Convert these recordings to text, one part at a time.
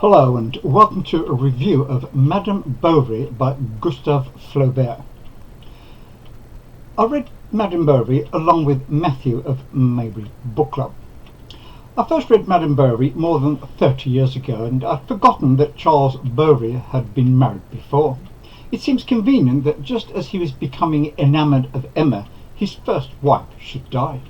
Hello and welcome to a review of Madame Bovary by Gustave Flaubert. I read Madame Bovary along with Matthew of Mayberry Bookclub. I first read Madame Bovary more than 30 years ago, and I'd forgotten that Charles Bovary had been married before. It seems convenient that just as he was becoming enamoured of Emma, his first wife should die.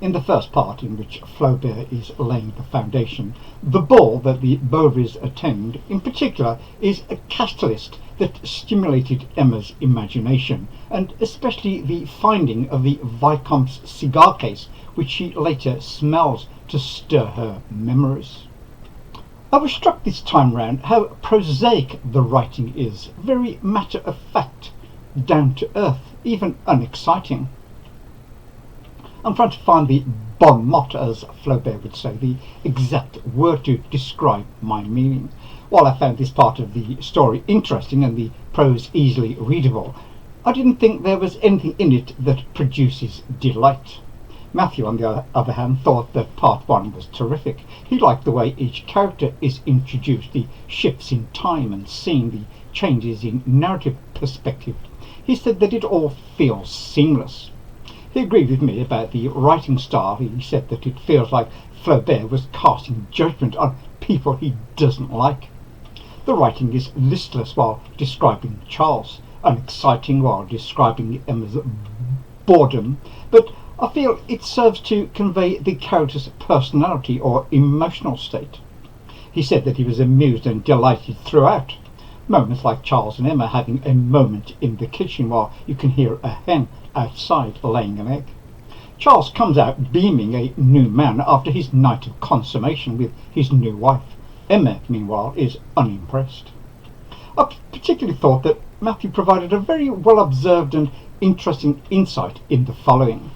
In the first part, in which Flaubert is laying the foundation, the ball that the Bovarys attend, in particular, is a catalyst that stimulated Emma's imagination, and especially the finding of the Vicomte's cigar case, which she later smells to stir her memories. I was struck this time round how prosaic the writing is, very matter-of-fact, down to earth, even unexciting. I'm trying to find the bon mot, as Flaubert would say, the exact word to describe my meaning. While I found this part of the story interesting and the prose easily readable, I didn't think there was anything in it that produces delight. Matthew, on the other hand, thought that part one was terrific. He liked the way each character is introduced, the shifts in time and scene, the changes in narrative perspective. He said that it all feels seamless. He agreed with me about the writing style. He said that it feels like Flaubert was casting judgment on people he doesn't like. The writing is listless while describing Charles, unexciting while describing Emma's boredom, but I feel it serves to convey the character's personality or emotional state. He said that he was amused and delighted throughout. Moments like Charles and Emma having a moment in the kitchen while you can hear a hen outside laying an egg. Charles comes out beaming, a new man, after his night of consummation with his new wife. Emma, meanwhile, is unimpressed. I particularly thought that Matthew provided a very well observed and interesting insight in the following.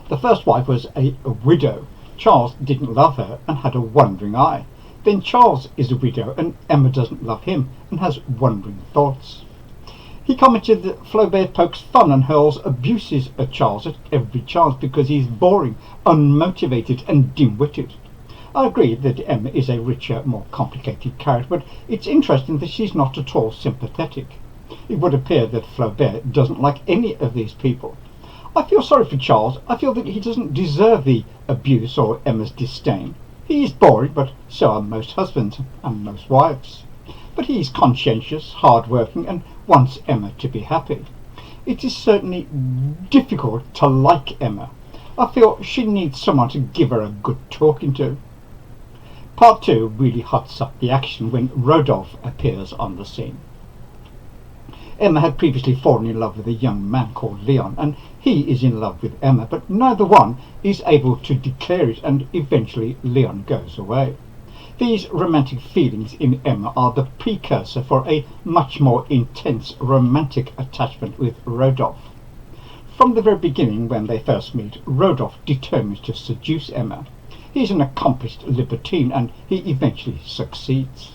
The first wife was a widow. Charles didn't love her and had a wandering eye. Then Charles is a widow and Emma doesn't love him and has wandering thoughts. He commented that Flaubert pokes fun and hurls abuses at Charles at every chance because he's boring, unmotivated and dim-witted. I agree that Emma is a richer, more complicated character, but it's interesting that she's not at all sympathetic. It would appear that Flaubert doesn't like any of these people. I feel sorry for Charles. I feel that he doesn't deserve the abuse or Emma's disdain. He is boring, but so are most husbands and most wives. But he is conscientious, hard-working, and wants Emma to be happy. It is certainly difficult to like Emma. I feel she needs someone to give her a good talking to. Part 2 really hots up the action when Rodolphe appears on the scene. Emma had previously fallen in love with a young man called Leon, and he is in love with Emma, but neither one is able to declare it, and eventually Leon goes away. These romantic feelings in Emma are the precursor for a much more intense romantic attachment with Rodolphe. From the very beginning, when they first meet, Rodolphe determines to seduce Emma. He is an accomplished libertine and he eventually succeeds.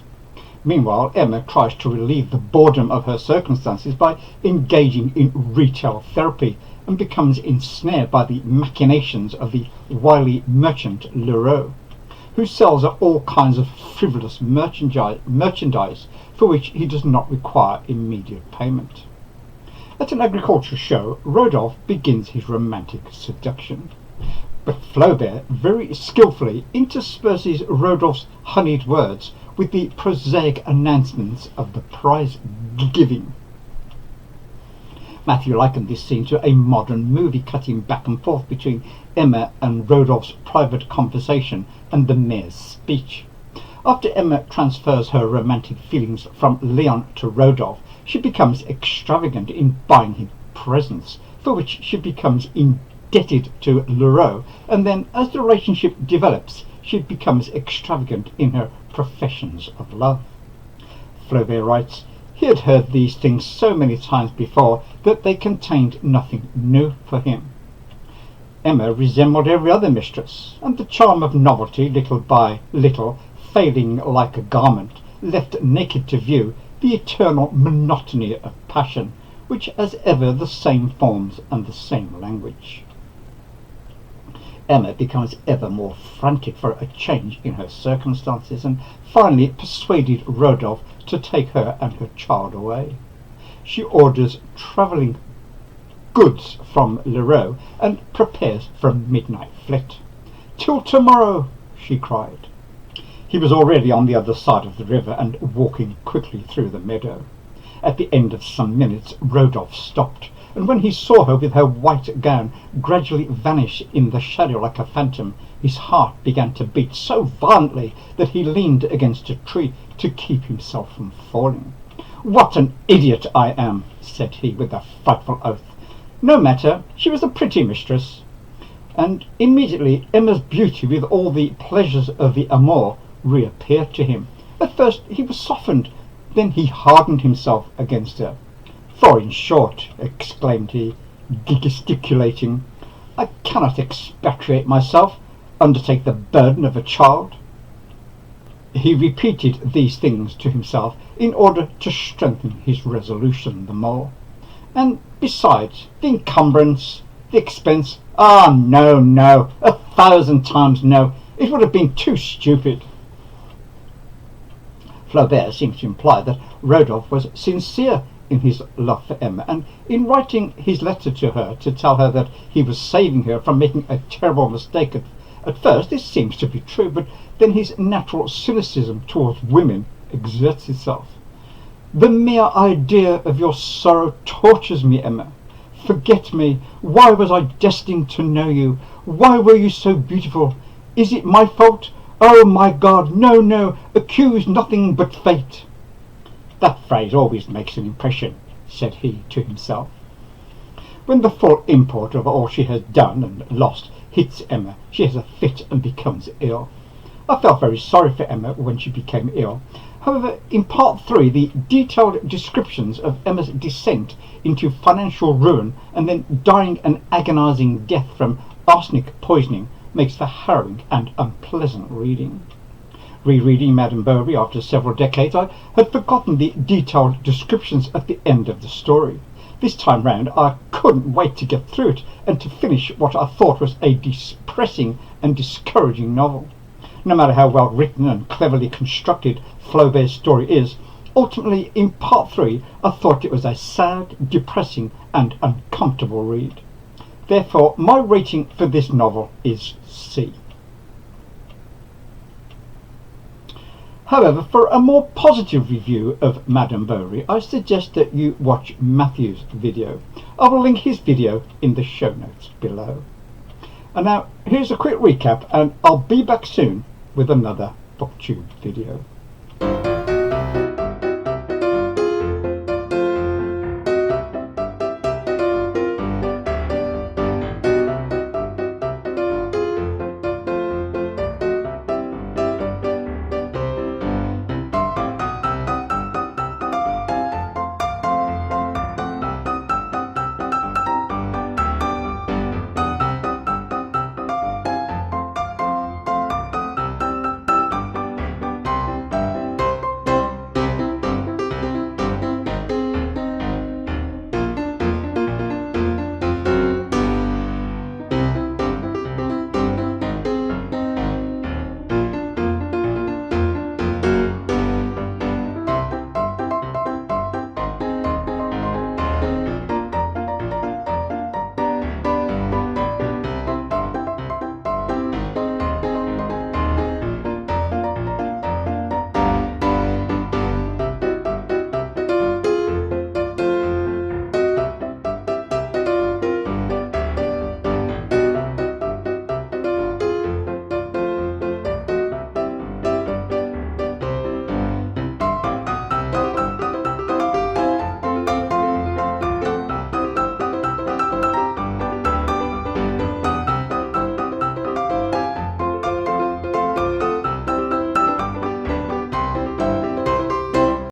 Meanwhile, Emma tries to relieve the boredom of her circumstances by engaging in retail therapy and becomes ensnared by the machinations of the wily merchant Leroux, who sells her all kinds of frivolous merchandise for which he does not require immediate payment. At an agricultural show, Rodolphe begins his romantic seduction, but Flaubert very skillfully intersperses Rodolphe's honeyed words with the prosaic announcements of the prize giving. Matthew likened this scene to a modern movie cutting back and forth between Emma and Rodolphe's private conversation and the mayor's speech. After Emma transfers her romantic feelings from Leon to Rodolphe, she becomes extravagant in buying him presents, for which she becomes indebted to Leroux, and then as the relationship develops, she becomes extravagant in her professions of love. Flaubert writes, he had heard these things so many times before that they contained nothing new for him. Emma resembled every other mistress, and the charm of novelty, little by little, failing like a garment, left naked to view the eternal monotony of passion, which has ever the same forms and the same language. Emma becomes ever more frantic for a change in her circumstances and finally persuaded Rodolphe to take her and her child away. She orders travelling goods from Leroux and prepares for a midnight flit. "Till tomorrow," she cried. He was already on the other side of the river and walking quickly through the meadow. At the end of some minutes Rodolphe stopped, and when he saw her with her white gown gradually vanish in the shadow like a phantom, his heart began to beat so violently that he leaned against a tree to keep himself from falling. "What an idiot I am!" said he with a frightful oath. No matter, she was a pretty mistress. And immediately Emma's beauty with all the pleasures of the amour reappeared to him. At first he was softened, then he hardened himself against her. "For in short," exclaimed he, gesticulating, "I cannot expatriate myself, undertake the burden of a child." He repeated these things to himself in order to strengthen his resolution the more. And besides, the encumbrance, the expense, no, 1,000 times no, it would have been too stupid. Flaubert seems to imply that Rodolphe was sincere in his love for Emma, and in writing his letter to her to tell her that he was saving her from making a terrible mistake at first, this seems to be true, but then his natural cynicism towards women exerts itself. "The mere idea of your sorrow tortures me, Emma. Forget me. Why was I destined to know you? Why were you so beautiful? Is it my fault? Oh my God, no, accuse nothing but fate." That phrase always makes an impression, said he to himself. When the full import of all she has done and lost hits Emma, she has a fit and becomes ill. I felt very sorry for Emma when she became ill. However, in Part 3, the detailed descriptions of Emma's descent into financial ruin and then dying an agonizing death from arsenic poisoning makes for harrowing and unpleasant reading. Rereading Madame Bovary after several decades, I had forgotten the detailed descriptions at the end of the story. This time round I couldn't wait to get through it and to finish what I thought was a depressing and discouraging novel. No matter how well written and cleverly constructed Flaubert's story is, ultimately in Part 3 I thought it was a sad, depressing and uncomfortable read. Therefore my rating for this novel is C. However, for a more positive review of Madame Bovary, I suggest that you watch Matthew's video. I will link his video in the show notes below. And now, here's a quick recap, and I'll be back soon with another BookTube video.